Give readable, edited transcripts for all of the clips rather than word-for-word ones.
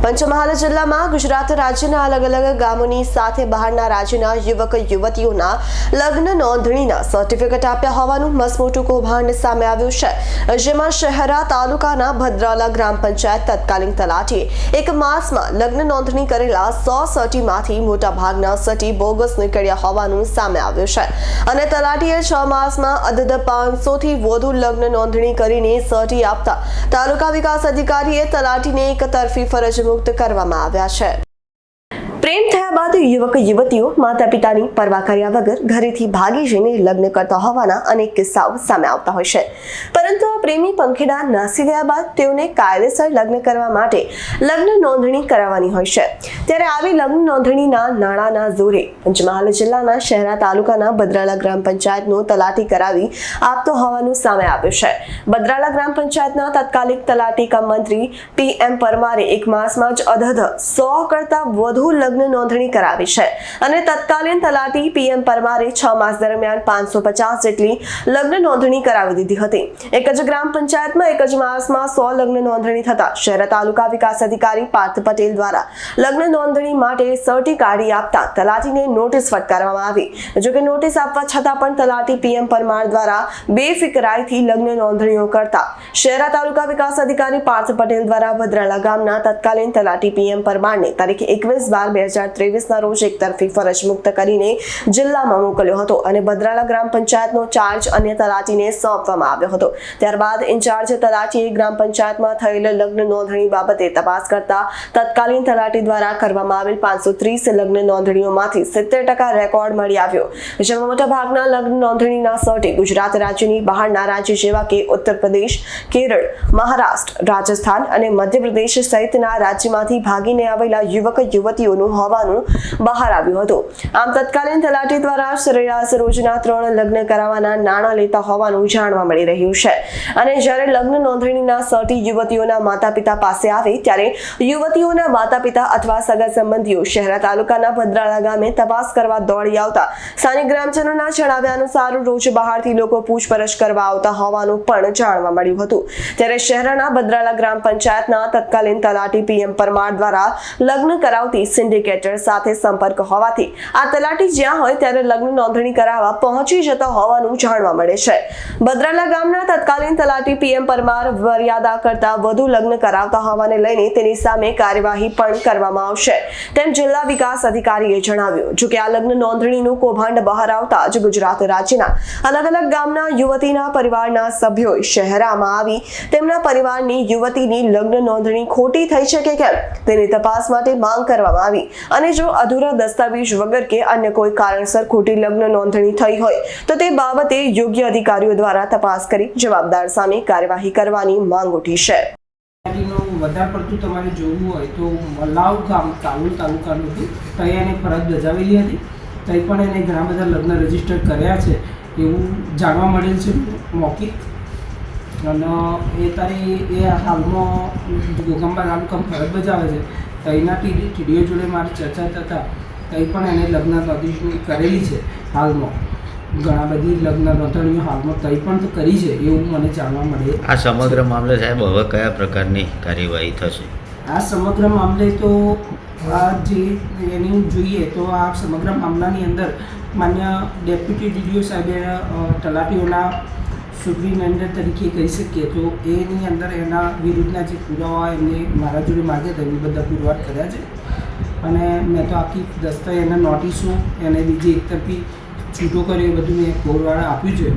પંચમહાલ જિલ્લામાં ગુજરાત રાજ્યના અલગ અલગ ગામોની સાથે બહારના રાજ્યના યુવક યુવતીઓના લગ્ન નોંધણીના સર્ટિફિકેટ આપ્યા હોવાનું મસમોટું કૌભાંડ સામે આવ્યું છે, જેમાં શહેરા તાલુકાના ભદ્રાલા ગ્રામ પંચાયત તત્કાલીન તલાટીએ એક માસમાં લગ્ન નોંધણી કરેલા 100 સર્ટીમાંથી મોટા ભાગના સર્ટી બોગસ નીકળ્યા હોવાનું સામે આવ્યું છે અને તલાટીએ 6 માસમાં અધધ 500 થી વધુ લગ્ન નોંધણી કરીને સર્ટી આપતા તાલુકા વિકાસ અધિકારીએ તલાટીને એકતરફી ફરજ મુક્ત કરવામાં આવ્યા છે। પ્રેમ થયા બાદ યુવક યુવતીઓ માતા પિતાની પરવા કર્યા વગર ઘરેથી ભાગી જઈને લગ્ન કરતા હોવાના અનેક કિસ્સાઓ સામે આવતા હોય છે, પરંતુ આ પ્રેમી પંખીડા નાસી ગયા બાદ તેઓને કાયદેસર લગ્ન કરવા માટે લગ્ન નોંધણી કરાવવાની હોય છે। ત્યારે આવી લગ્ન નોંધણીના નાણાંના જોરે પંચમહાલ જિલ્લાના શહેરા તાલુકાના ભદ્રાલા ગ્રામ પંચાયતનો તલાટી કરાવી આપતો હોવાનું સામે આવ્યું છે। ભદ્રાલા ગ્રામ પંચાયતના તત્કાલીન તલાટી કમ મંત્રી PM પરમારે એક માસમાં જ અધધ 100 કરતા વધુ લગ્ન નોંધણી કરાવી છે અને તત્કાલીન તલાટી PM પરમારે 6 માસ દરમિયાન 550 જેટલી લગ્ન નોંધણી કરાવી દીધી હતી। એક જ ગ્રામ પંચાયતમાં એક જ માસમાં 100 લગ્ન નોંધણી થતા શહેર તાલુકા વિકાસ અધિકારી પાર્થ પટેલ દ્વારા લગ્ન નોંધણી માટે સર્ટી કાઢી આપતા તલાટીને નોટિસ ફટકારવામાં આવી। જોકે નોટિસ આપવા છતાં પણ તલાટી PM પરમાર દ્વારા બેફિકરાઈથી લગ્ન નોંધણીઓ કરતા શહેર તાલુકા વિકાસ અધિકારી પાર્થ પટેલ દ્વારા ભદ્રાલા ગામના તત્કાલીન તલાટી PM પરમારને તારીખ 21/12/2023 ના રોજ એકતરફી ફરજ મુક્ત કરીને જિલ્લામાં મોકલ્યો હતો અને ભદ્રાલા ગ્રામ પંચાયતનો ચાર્જ અન્ય તલાટીને સોંપવામાં આવ્યો હતો। ત્યારબાદ ઇન્ચાર્જ તલાટીએ ગ્રામ પંચાયતમાં થયેલ લગ્ન નોંધણી બાબતે તપાસ કરતા તત્કાલીન તલાટી દ્વારા કરવામાં આવેલ 530 લગ્ન નોંધણીઓમાંથી 70% રેકોર્ડ મળી આવ્યો, જેમાં મોટા ભાગના લગ્ન નોંધણીના સર્ટી ગુજરાત રાજ્યની બહારના રાજ્ય જેવા કે ઉત્તર પ્રદેશ, કેરળ, મહારાષ્ટ્ર, રાજસ્થાન અને મધ્યપ્રદેશ સહિતના રાજ્યમાંથી ભાગીને આવેલા યુવક યુવતીઓનું હોવાનું બહાર આવ્યું હતું। આમ તત્કાલીન તલાટી દ્વારા સરેરાશ રોજના 3 લગ્ન કરાવવાના નાણાં લેતા હોવાનું જાણવા મળી રહ્યું છે અને જ્યારે લગ્ન નોંધણીના સર્ટી યુવતીઓના માતા પિતા પાસે આવે ત્યારે યુવતીઓના માતા પિતા અથવા સગા સંબંધીઓ શહેરા તાલુકાના ભદ્રાલા ગામે તપાસ કરવા દોડી આવતા સ્થાનિક ગ્રામજનોના જણાવ્યા અનુસાર રોજ બહારથી લોકો પૂછપરછ કરવા આવતા હોવાનું પણ જાણવા મળ્યું હતું। ત્યારે શહેરના ભદ્રાલા ગ્રામ પંચાયતના તત્કાલીન તલાટી PM પરમાર દ્વારા લગ્ન કરાવતી સિન્ડિકેટર સાથે સંપર્ક હોવાથી આ તલાટી જ્યાં હોય ત્યારે લગ્ન નોંધણી કરાવવા પહોંચી જતા હોવાનું જાણવા મળે છે। ભદ્રાલા ગામના તત્કાલીન તલાટી PM પરમાર મર્યાદા કરતા વધુ લગ્ન કરાવતા હોવાને લઈને તેની સામે કાર્યવાહી પણ કરવામાં આવશે તેમ જિલ્લા વિકાસ અધિકારીએ જણાવ્યું। જો કે આ લગ્ન નોંધણીનું કૌભાંડ બહાર આવતા જ ગુજરાત રાજ્યના અલગ અલગ ગામના યુવતીના પરિવારના સભ્યોએ શહેરામાં આવી તેમના પરિવારની યુવતીની લગ્ન નોંધણી ખોટી થઈ છે કે કેમ તેની તપાસ માટે માંગ કરવામાં આવી અને જો અધૂરા દસ્તાવેજ વગર કે અન્ય કોઈ કારણસર ખોટી લગ્ન નોંધણી થઈ હોય તો તે બાબતે યોગ્ય અધિકારીઓ દ્વારા તપાસ કરી જવાબદાર સામે કાર્યવાહી કરવાની માંગ ઉઠી છે। વધારે પડતું તમારે જોવું હોય તો મલાવ ગામ કાલોલ તાલુકાનું હતું, ત્યાં એને ફરજ બજાવેલી હતી, ત્યાં પણ એને ઘણા બધા લગ્ન રજીસ્ટર કર્યા છે એવું જાણવા મળેલ છે મૌખિક। અને એ તારી એ હાલમાં ગોગંબા ગામ કામ ફરજ બજાવે છે, ત્યાંના ટીડીઓ જોડે મારી ચર્ચા થતાં ત્યાં પણ એને લગ્ન નોંધણી કરેલી છે। હાલમાં ઘણા બધી લગ્ન નોંધણીઓ હાલમાં ત્યાં પણ કરી છે એવું મને જાણવા મળે। આ સમગ્ર મામલે સાહેબ હવે કયા પ્રકારની કાર્યવાહી થશે? આ સમગ્ર મામલે તો આ જે એની જોઈએ તો આ સમગ્ર મામલાની અંદર માન્ય ડેપ્યુટી DDO સાહેબે તલાટીઓના સુપ્રિન્ટેન્ડન્ટ તરીકે કહી શકીએ તો એની અંદર એના વિરુદ્ધના જે પુરાવા એમને મારા જોડે માગ્યા હતા એ બધા પુરવાર કર્યા છે અને મેં તો આખી દસ્તાવેજ એના નોટિસો એને બીજી એકતરફી છૂટો કર્યો એ બધું મેં પુરવાર આપ્યું છે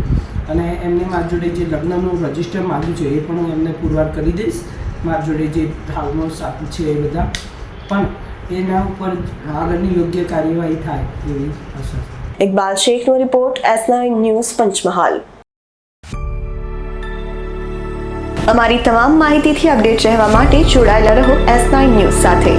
અને એમને મારી જોડે જે લગ્નનું રજિસ્ટર માગ્યું છે એ પણ હું એમને પુરવાર કરી દઈશ। મારી જોડે જે હાલનો સાથી છે એ બધા પણ એના ઉપર આગળની યોગ્ય કાર્યવાહી થાય એવી આશા છે। ઇકબાલ શેખનો રિપોર્ટ S9 ન્યૂઝ પંચમહાલ। અમારી તમામ માહિતીથી અપડેટ રહેવા માટે જોડાયેલા રહો S9 ન્યૂઝ સાથે।